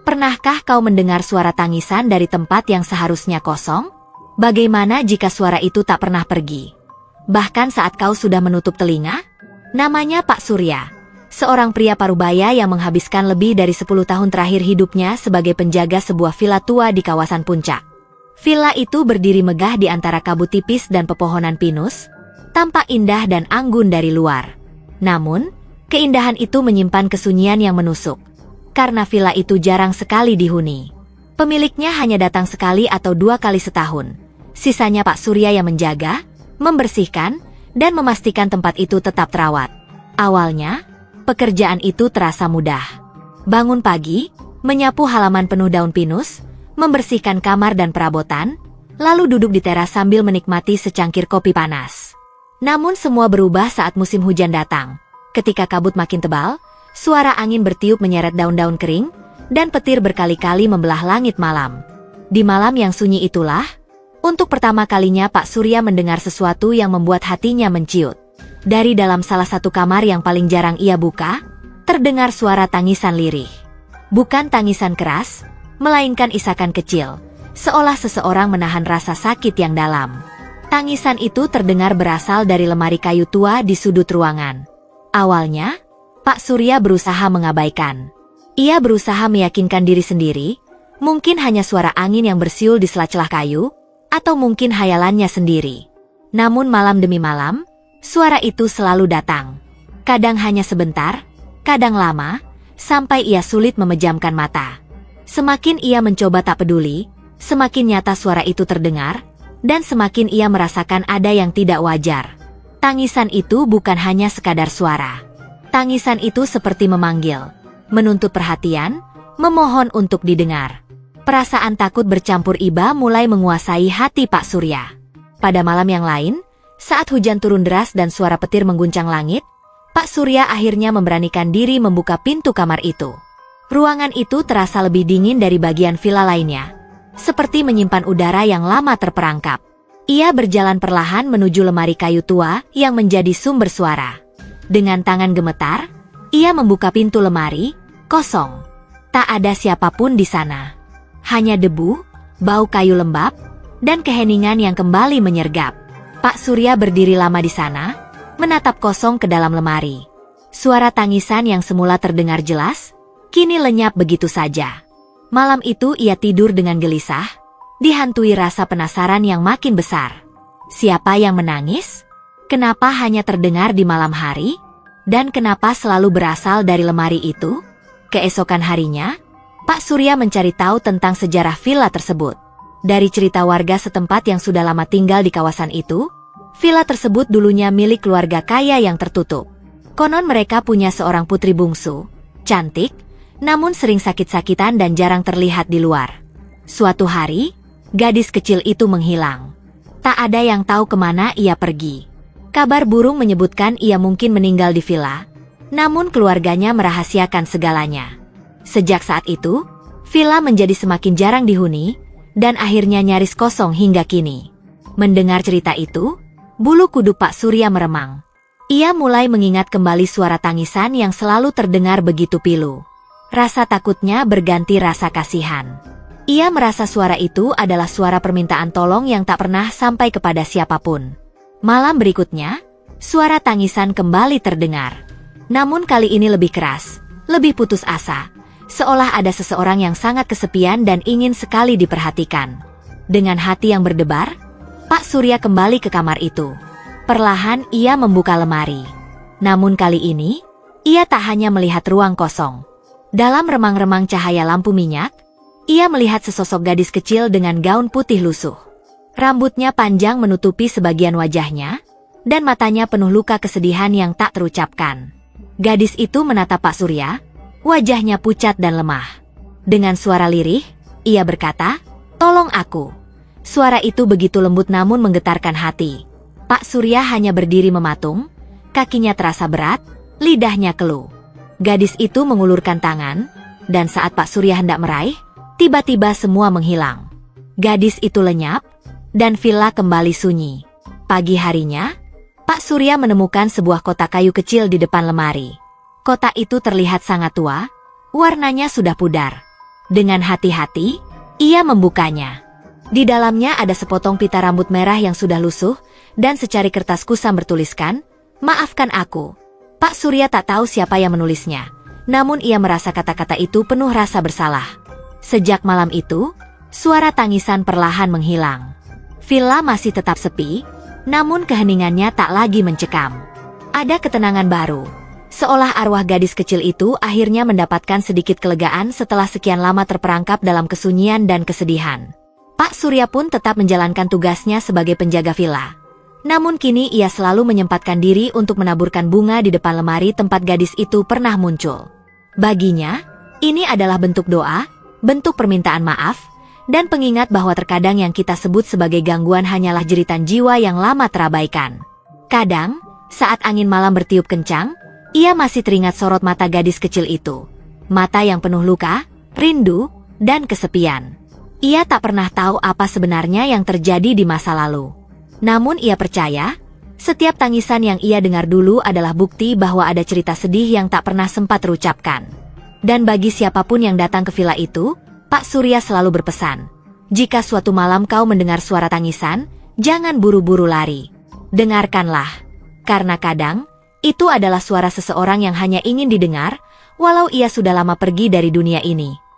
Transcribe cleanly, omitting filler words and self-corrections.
Pernahkah kau mendengar suara tangisan dari tempat yang seharusnya kosong? Bagaimana jika suara itu tak pernah pergi? Bahkan saat kau sudah menutup telinga? Namanya Pak Surya, seorang pria parubaya yang menghabiskan lebih dari 10 tahun terakhir hidupnya sebagai penjaga sebuah villa tua di kawasan puncak. Villa itu berdiri megah di antara kabut tipis dan pepohonan pinus, tampak indah dan anggun dari luar. Namun, keindahan itu menyimpan kesunyian yang menusuk, karena villa itu jarang sekali dihuni. Pemiliknya hanya datang sekali atau 2 kali setahun. Sisanya Pak Surya yang menjaga, membersihkan, dan memastikan tempat itu tetap terawat. Awalnya, pekerjaan itu terasa mudah. Bangun pagi, menyapu halaman penuh daun pinus, membersihkan kamar dan perabotan, lalu duduk di teras sambil menikmati secangkir kopi panas. Namun semua berubah saat musim hujan datang. Ketika kabut makin tebal, suara angin bertiup menyeret daun-daun kering, dan petir berkali-kali membelah langit malam. Di malam yang sunyi itulah, untuk pertama kalinya Pak Surya mendengar sesuatu yang membuat hatinya menciut. Dari dalam salah satu kamar yang paling jarang ia buka, terdengar suara tangisan lirih. Bukan tangisan keras, melainkan isakan kecil, seolah seseorang menahan rasa sakit yang dalam. Tangisan itu terdengar berasal dari lemari kayu tua di sudut ruangan. Awalnya, Pak Surya berusaha mengabaikan. Ia berusaha meyakinkan diri sendiri, mungkin hanya suara angin yang bersiul di sela-sela kayu, atau mungkin hayalannya sendiri. Namun malam demi malam, suara itu selalu datang. Kadang hanya sebentar, kadang lama, sampai ia sulit memejamkan mata. Semakin ia mencoba tak peduli, semakin nyata suara itu terdengar, dan semakin ia merasakan ada yang tidak wajar. Tangisan itu bukan hanya sekadar suara. Tangisan itu seperti memanggil, menuntut perhatian, memohon untuk didengar. Perasaan takut bercampur iba mulai menguasai hati Pak Surya. Pada malam yang lain, saat hujan turun deras dan suara petir mengguncang langit, Pak Surya akhirnya memberanikan diri membuka pintu kamar itu. Ruangan itu terasa lebih dingin dari bagian villa lainnya, seperti menyimpan udara yang lama terperangkap. Ia berjalan perlahan menuju lemari kayu tua yang menjadi sumber suara. Dengan tangan gemetar, ia membuka pintu lemari, kosong. Tak ada siapapun di sana. Hanya debu, bau kayu lembab, dan keheningan yang kembali menyergap. Pak Surya berdiri lama di sana, menatap kosong ke dalam lemari. Suara tangisan yang semula terdengar jelas, kini lenyap begitu saja. Malam itu ia tidur dengan gelisah, dihantui rasa penasaran yang makin besar. Siapa yang menangis? Kenapa hanya terdengar di malam hari? Dan kenapa selalu berasal dari lemari itu? Keesokan harinya, Pak Surya mencari tahu tentang sejarah villa tersebut. Dari cerita warga setempat yang sudah lama tinggal di kawasan itu, villa tersebut dulunya milik keluarga kaya yang tertutup. Konon mereka punya seorang putri bungsu, cantik, namun sering sakit-sakitan dan jarang terlihat di luar. Suatu hari, gadis kecil itu menghilang. Tak ada yang tahu kemana ia pergi. Kabar burung menyebutkan ia mungkin meninggal di villa, namun keluarganya merahasiakan segalanya. Sejak saat itu, villa menjadi semakin jarang dihuni, dan akhirnya nyaris kosong hingga kini. Mendengar cerita itu, bulu kuduk Pak Surya meremang. Ia mulai mengingat kembali suara tangisan yang selalu terdengar begitu pilu. Rasa takutnya berganti rasa kasihan. Ia merasa suara itu adalah suara permintaan tolong yang tak pernah sampai kepada siapapun. Malam berikutnya, suara tangisan kembali terdengar. Namun kali ini lebih keras, lebih putus asa. Seolah ada seseorang yang sangat kesepian dan ingin sekali diperhatikan. Dengan hati yang berdebar, Pak Surya kembali ke kamar itu. Perlahan ia membuka lemari. Namun kali ini, ia tak hanya melihat ruang kosong. Dalam remang-remang cahaya lampu minyak, ia melihat sesosok gadis kecil dengan gaun putih lusuh. Rambutnya panjang menutupi sebagian wajahnya, dan matanya penuh luka kesedihan yang tak terucapkan. Gadis itu menatap Pak Surya, wajahnya pucat dan lemah. Dengan suara lirih, ia berkata, "Tolong aku." Suara itu begitu lembut namun menggetarkan hati. Pak Surya hanya berdiri mematung, kakinya terasa berat, lidahnya keluh. Gadis itu mengulurkan tangan, dan saat Pak Surya hendak meraih, tiba-tiba semua menghilang. Gadis itu lenyap, dan villa kembali sunyi. Pagi harinya, Pak Surya menemukan sebuah kotak kayu kecil di depan lemari. Kotak itu terlihat sangat tua, warnanya sudah pudar. Dengan hati-hati, ia membukanya. Di dalamnya ada sepotong pita rambut merah yang sudah lusuh, dan secari kertas kusam bertuliskan, "Maafkan aku." Pak Surya tak tahu siapa yang menulisnya, namun ia merasa kata-kata itu penuh rasa bersalah. Sejak malam itu, suara tangisan perlahan menghilang. Villa masih tetap sepi, namun keheningannya tak lagi mencekam. Ada ketenangan baru. Seolah arwah gadis kecil itu akhirnya mendapatkan sedikit kelegaan setelah sekian lama terperangkap dalam kesunyian dan kesedihan. Pak Surya pun tetap menjalankan tugasnya sebagai penjaga villa. Namun kini ia selalu menyempatkan diri untuk menaburkan bunga di depan lemari tempat gadis itu pernah muncul. Baginya, ini adalah bentuk doa, bentuk permintaan maaf, dan pengingat bahwa terkadang yang kita sebut sebagai gangguan hanyalah jeritan jiwa yang lama terabaikan. Kadang, saat angin malam bertiup kencang, ia masih teringat sorot mata gadis kecil itu. Mata yang penuh luka, rindu, dan kesepian. Ia tak pernah tahu apa sebenarnya yang terjadi di masa lalu. Namun ia percaya, setiap tangisan yang ia dengar dulu adalah bukti bahwa ada cerita sedih yang tak pernah sempat terucapkan. Dan bagi siapapun yang datang ke villa itu, Pak Surya selalu berpesan, "Jika suatu malam kau mendengar suara tangisan, jangan buru-buru lari. Dengarkanlah, karena kadang, itu adalah suara seseorang yang hanya ingin didengar, walau ia sudah lama pergi dari dunia ini."